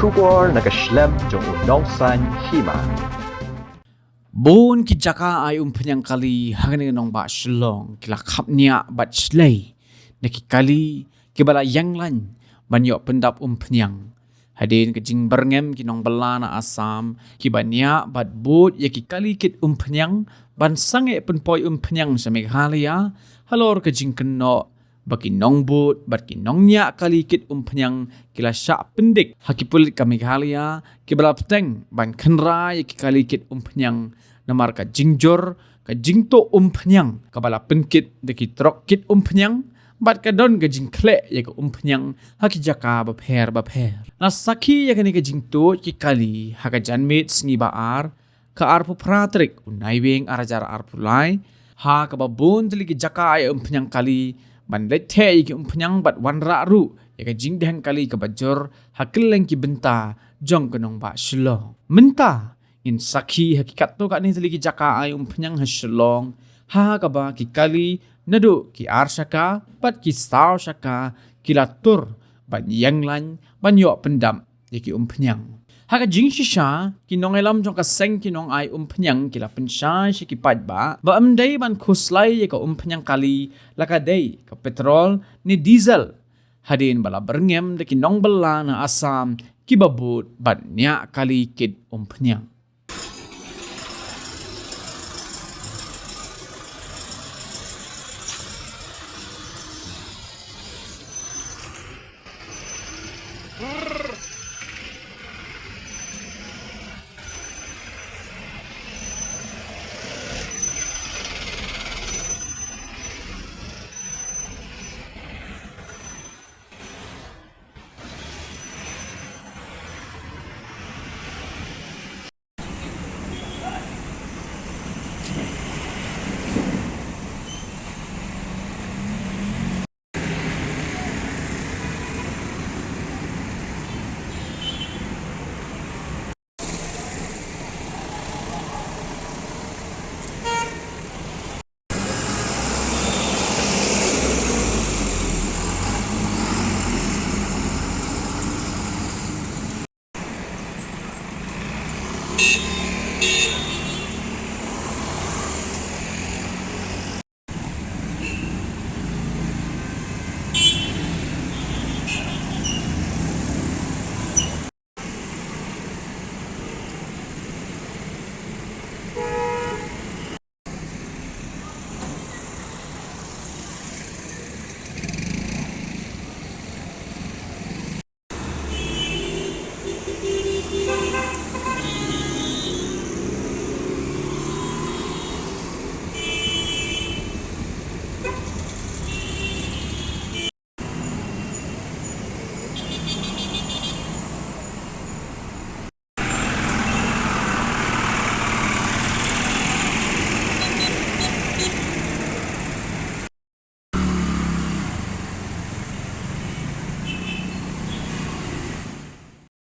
sugar na kaslem jong unongsan hima. Bon ki jaka ay umpenyang kali hangani nong ba shlong kila kapnya bat slay na ki kali kibala yang lan banyo pendap umpenyang hadin kejing berngem kinong belana asam kibanya bat bot ya ki kali kit umpenyang ban sange penpoi umpenyang sa Meghalaya halor kejing keno baki nong bot bat ki nongnya kali kit umpenyang kila syak pendik hakipul ka Meghalaya kibala peteng ban kenra ya ki kali kit umpenyang namar ka jingjor ka jingto umpenyang kabala penkit deki trok kit umpenyang bat ka don ka jingkle ya ka umpenyang haki jaka bapher na saki ya ka ni ka jingto ki kali haka janmit sngi baar ka arpu pratrik unaiweng arajar arpulai ha ka babon tili ki jaka ay umpenyang kali ban lethe ki umpenyang bat wanra ru ya ka jingdeng kali ka bajor hakileng ki benta jong kenong ba shlo menta in sakhi hakikat to kani tali ki jaka ay umpenyang haslong ha kaba ki kali nadu ki arsaka pat ki star shaka kilatur ban yanglan banyo pendam ki umpenyang ha ka jingshisha kinong elam jong ka seng kinong ay umpenyang kila pensha shi ki padba ba amdai ban khuslai ka umpenyang kali laka dei ka petrol ni diesel hadin bala berngem de kinong bela na asam ki babut ban nya kali kid umpenyang